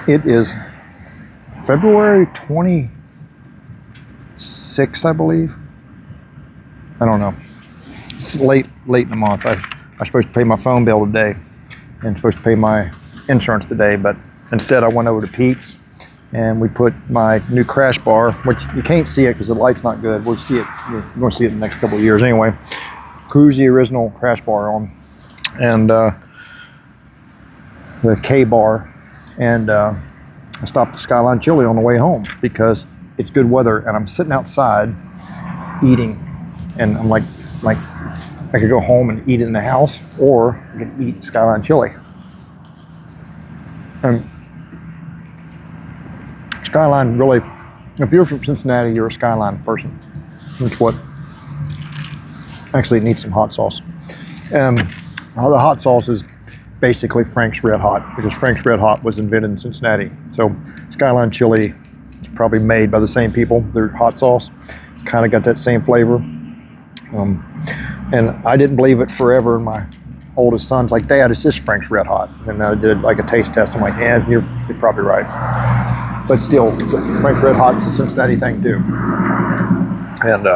It is February 26th, I believe. I don't know. It's late in the month. I'm supposed to pay my phone bill today and supposed to pay my insurance today, but instead I went over to Pete's and we put my new crash bar, which you can't see it because the light's not good. We'll see it. We're going to see it in the next couple of years anyway. Cruise the original crash bar on, and the K bar, and I stopped at Skyline Chili on the way home because it's good weather, and I'm sitting outside eating, and I'm like I could go home and eat it in the house, or I could eat Skyline Chili. And Skyline really, if you're from Cincinnati, you're a Skyline person. Which what? Actually, it needs some hot sauce. The hot sauce is basically Frank's Red Hot, because Frank's Red Hot was invented in Cincinnati. So Skyline Chili is probably made by the same people. Their hot sauce kind of got that same flavor. And I didn't believe it forever. And my oldest son's like, Dad, it's just Frank's Red Hot. And I did like a taste test. I'm like, yeah, you're probably right. But still, Frank's Red Hot is a Cincinnati thing too. And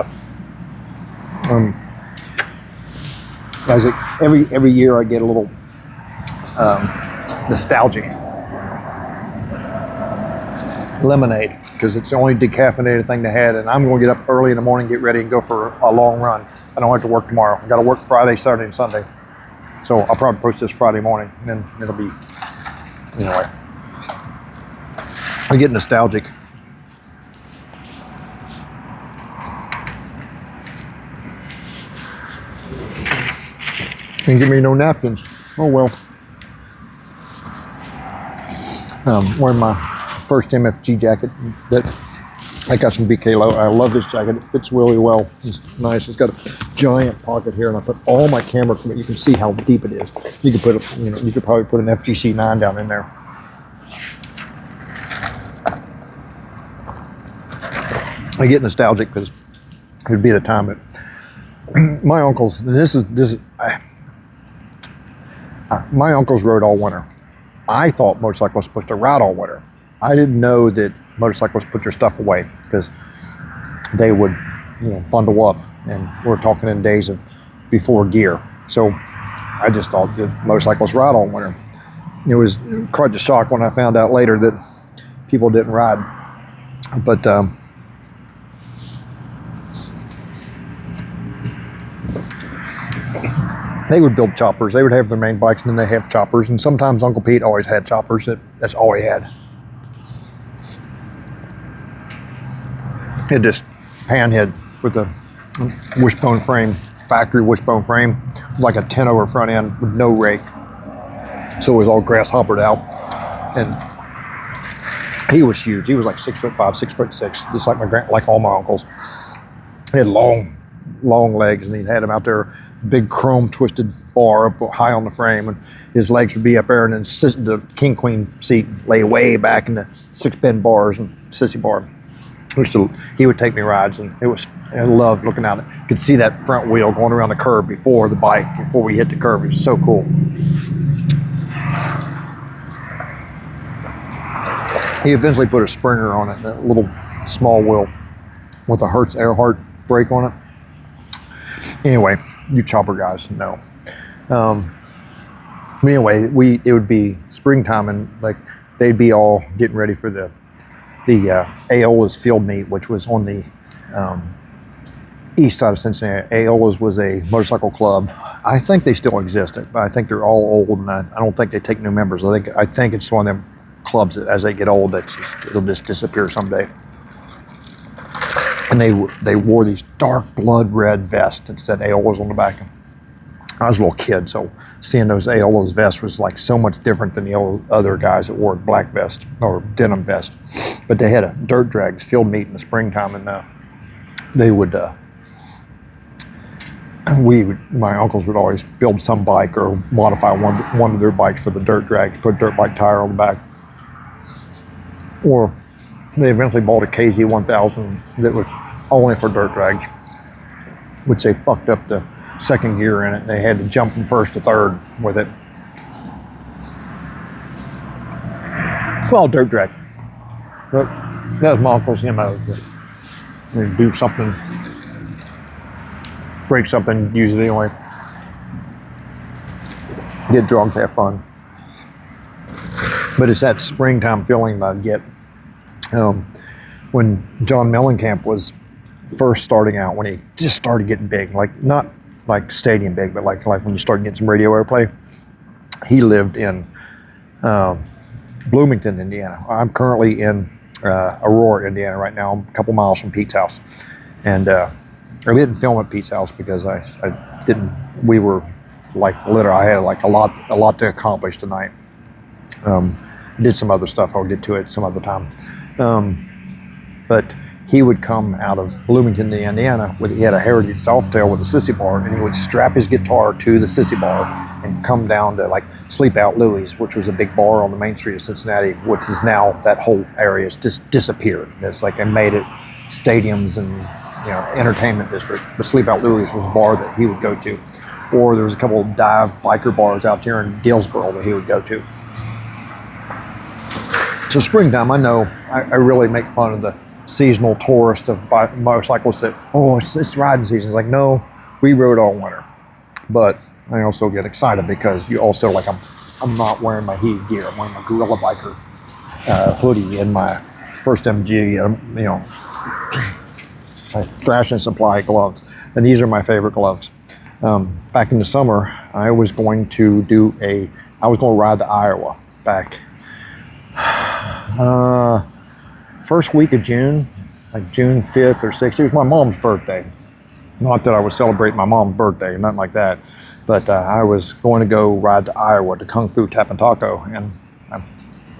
every year I get a little nostalgic. Lemonade, because it's the only decaffeinated thing they had, and I'm going to get up early in the morning, get ready, and go for a long run. I don't have to work tomorrow. I got to work Friday, Saturday, and Sunday. So I'll probably post this Friday morning, and then it'll be, anyway. I get nostalgic. Can't give me no napkins. Oh well. Wearing my first MFG jacket that I got from BK Low. I love this jacket. It fits really well. It's nice. It's got a giant pocket here, and I put all my camera equipment. You can see how deep it is. You could put you could probably put an FGC 9 down in there. I get nostalgic because it would be the time that my uncles, and my uncles rode all winter. I thought motorcyclists were supposed to ride all winter. I didn't know that motorcyclists put their stuff away because they would, bundle up, and we're talking in days of before gear. So I just thought that motorcyclists ride all winter. It was quite a shock when I found out later that people didn't ride. But they would build choppers. They would have their main bikes, and then they have choppers. And sometimes Uncle Pete always had choppers. That's all he had. It just panhead with a wishbone frame, factory wishbone frame, like a 10 over front end with no rake. So it was all grasshoppered out. And he was huge. He was like 6'5", 6'6", just like all my uncles. He had long legs, and he had him out there, big chrome twisted bar up high on the frame, and his legs would be up there, and then the king queen seat lay way back in the 6-pin bars and sissy bar. He would take me rides, and I loved looking at it. You could see that front wheel going around the curb before we hit the curb. It was so cool. He eventually put a Springer on it, a little small wheel with a Hertz Earhart brake on it. Anyway, you chopper guys know. Anyway, it would be springtime, and like they'd be all getting ready for the Aeola's field meet, which was on the east side of Cincinnati. Aeola's was a motorcycle club. I think they still exist, but I think they're all old, and I don't think they take new members. I think it's one of them clubs that as they get old, it'll just disappear someday. And they wore these dark blood red vests that said Aeola's on the back. I was a little kid, so seeing those Aeola's vests was like so much different than the other guys that wore black vest or denim vest. But they had a dirt drags field meet in the springtime, and they would. My uncles would always build some bike or modify one of their bikes for the dirt drag, put a dirt bike tire on the back. Or they eventually bought a KZ1000 that was only for dirt drags, which they fucked up the second gear in it. They had to jump from first to third with it. Well, dirt track. But that was my uncle's MO. You do something, break something, use it anyway. Get drunk, have fun. But it's that springtime feeling that I get when John Mellencamp was first starting out, when he just started getting big, like not like stadium big, but like when you start getting some radio airplay. He lived in Bloomington, Indiana. I'm currently in Aurora, Indiana right now. I'm a couple miles from Pete's house. And I didn't film at Pete's house because I didn't, we were like literally, I had like a lot to accomplish tonight. Did some other stuff, I'll get to it some other time. But he would come out of Bloomington, Indiana, he had a Heritage Softail with a sissy bar, and he would strap his guitar to the sissy bar and come down to like Sleep Out Louie's, which was a big bar on the main street of Cincinnati, which is now, that whole area has just disappeared. It's like, and made it stadiums and, you know, entertainment district. But Sleep Out Louie's was a bar that he would go to. Or there was a couple of dive biker bars out here in Dillsboro that he would go to. So springtime, I know I really make fun of the seasonal tourist of motorcyclists that, oh, it's riding season. It's like, no, we rode all winter. But I also get excited because you also, like, I'm not wearing my heated gear. I'm wearing my Gorilla Biker hoodie and my first MG, you know, my Thrash and Supply gloves. And these are my favorite gloves. Back in the summer, I was going to ride to Iowa back first week of June, like June 5th or 6th. It was my mom's birthday. Not that I was celebrating my mom's birthday, nothing like that. But I was going to go ride to Iowa to Kung Fu Tap and Taco. And I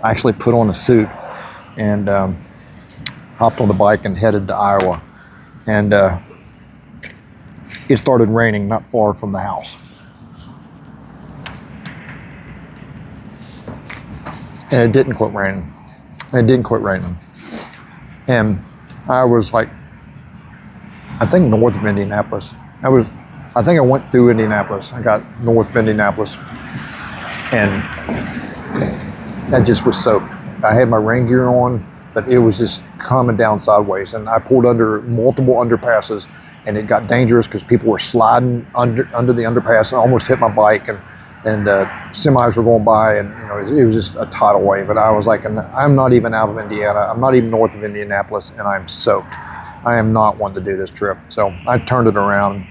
actually put on a suit and hopped on the bike and headed to Iowa. And it started raining not far from the house. And it didn't quit raining. And I was like, I think north of Indianapolis. I think I went through Indianapolis. I got north of Indianapolis. And that just was soaked. I had my rain gear on, but it was just coming down sideways. And I pulled under multiple underpasses, and it got dangerous because people were sliding under the underpass and almost hit my bike. And semis were going by, and you know, it was just a tidal wave. And I was like, I'm not even out of Indiana. I'm not even north of Indianapolis, and I'm soaked. I am not one to do this trip. So I turned it around.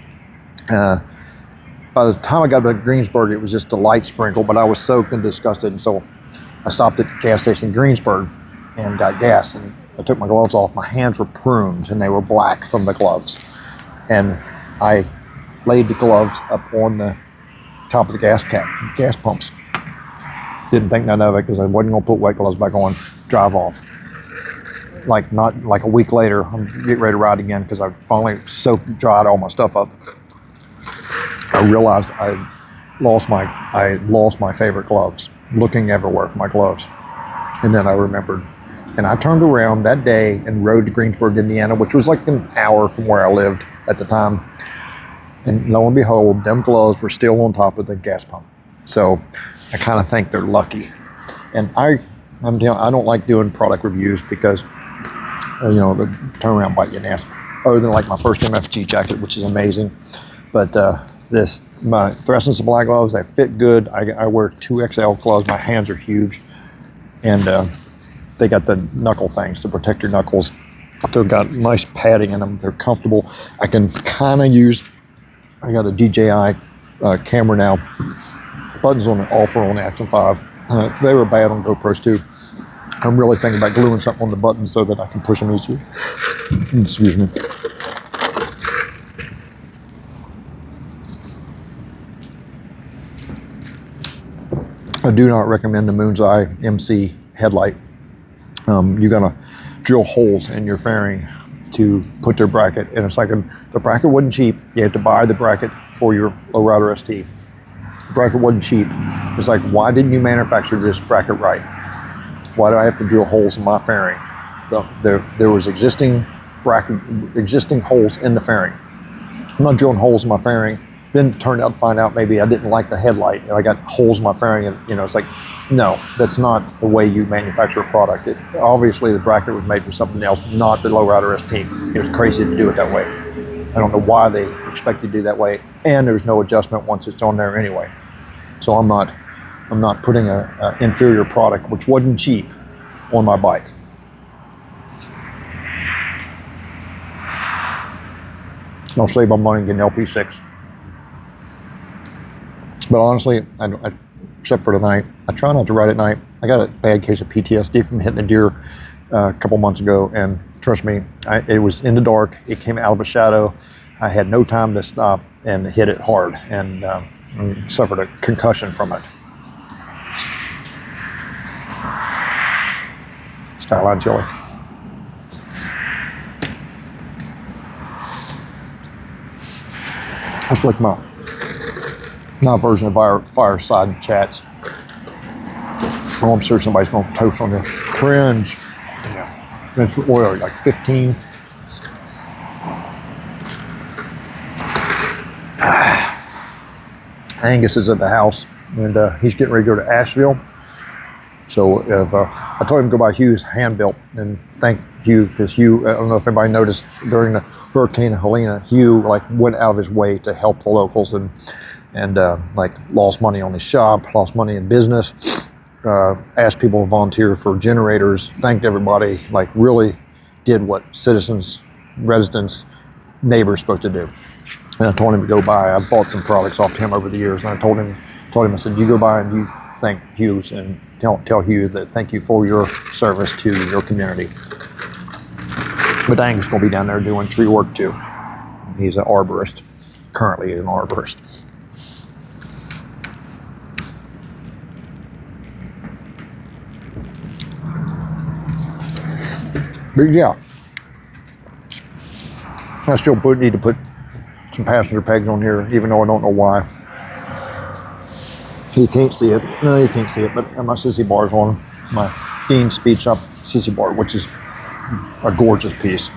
By the time I got to Greensburg, it was just a light sprinkle, but I was soaked and disgusted. And so I stopped at the gas station in Greensburg and got gas. And I took my gloves off. My hands were pruned, and they were black from the gloves. And I laid the gloves up on the top of the gas pumps. Didn't think none of it because I wasn't gonna put wet gloves back on, drive off. Not like a week later, I'm getting ready to ride again because I finally dried all my stuff up. I realized I lost my favorite gloves, looking everywhere for my gloves. And then I remembered, and I turned around that day and rode to Greensburg, Indiana, which was like an hour from where I lived at the time. And lo and behold, them gloves were still on top of the gas pump. So I kind of think they're lucky. And I don't like doing product reviews because, you know, they turn around and bite you in the ass. Other than like my first MFG jacket, which is amazing. But my Thrash and Supply gloves, they fit good. I wear 2XL gloves. My hands are huge. And they got the knuckle things to protect your knuckles. They've got nice padding in them. They're comfortable. I can kind of use, I got a DJI camera now. Buttons on all four on the Action 5. They were bad on GoPros too. I'm really thinking about gluing something on the buttons so that I can push them easier. Excuse me. I do not recommend the Moon's Eye MC headlight. You're gonna drill holes in your fairing to put their bracket, and it's like the bracket wasn't cheap. You had to buy the bracket for your Lowrider ST. The bracket wasn't cheap. It's like, why didn't you manufacture this bracket right? Why do I have to drill holes in my fairing? There was existing holes in the fairing. I'm not drilling holes in my fairing Then it turned out to find out maybe I didn't like the headlight and I got holes in my fairing, and you know, it's like, no, that's not the way you manufacture a product. Obviously the bracket was made for something else, not the Lowrider ST. It was crazy to do it that way. I don't know why they expect you to do that way, and there's no adjustment once it's on there anyway. So I'm not putting a inferior product, which wasn't cheap, on my bike. I'll save my money and get an LP6. But honestly, except for tonight, I try not to ride at night. I got a bad case of PTSD from hitting a deer a couple months ago, and trust me, it was in the dark. It came out of a shadow. I had no time to stop and hit it hard, and suffered a concussion from it. Skyline Chili. That's like my version of fireside chats. Oh, I'm sure somebody's going to toast on this. Cringe. Yeah. It's oil, like 15. Angus is at the house, and he's getting ready to go to Asheville. So if I told him to go by Hugh's hand-built, and thank Hugh, because Hugh, I don't know if everybody noticed, during the Hurricane Helena, Hugh like went out of his way to help the locals, and like lost money on his shop, lost money in business, asked people to volunteer for generators, thanked everybody, like really did what citizens, residents, neighbors supposed to do. And I told him to go by. I bought some products off him over the years, and I told him, I said, you go by and you thank Hughes and tell Hugh that thank you for your service to your community. But Angus is going to be down there doing tree work too. He's an arborist. Currently an arborist. But yeah, I still need to put some passenger pegs on here, even though I don't know why. You can't see it. No, you can't see it, but my sissy bar's on my Dean Speed Shop sissy bar, which is a gorgeous piece.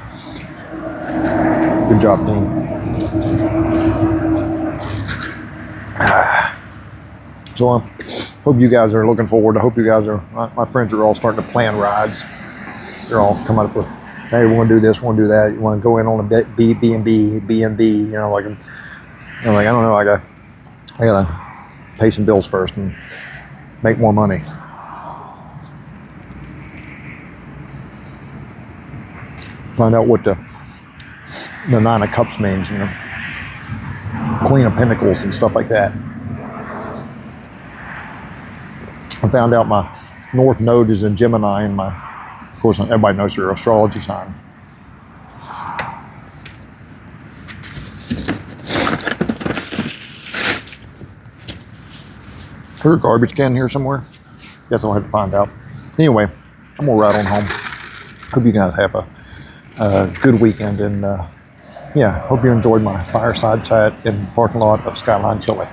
Good job, Dean. So I hope you guys are looking forward. I hope you guys are, my friends are all starting to plan rides. They're all coming up with, hey, we want to do this, we want to do that. You want to go in on a B&B, you know, like, I'm like, I don't know, I gotta pay some bills first and make more money. Find out what the Nine of Cups means, you know, Queen of Pentacles and stuff like that. I found out my North Node is in Gemini, and of course, everybody knows your astrology sign. Is there a garbage can here somewhere? Guess I'll have to find out. Anyway, I'm gonna ride on home. Hope you guys have a good weekend, and yeah, hope you enjoyed my fireside chat in the parking lot of Skyline Chili.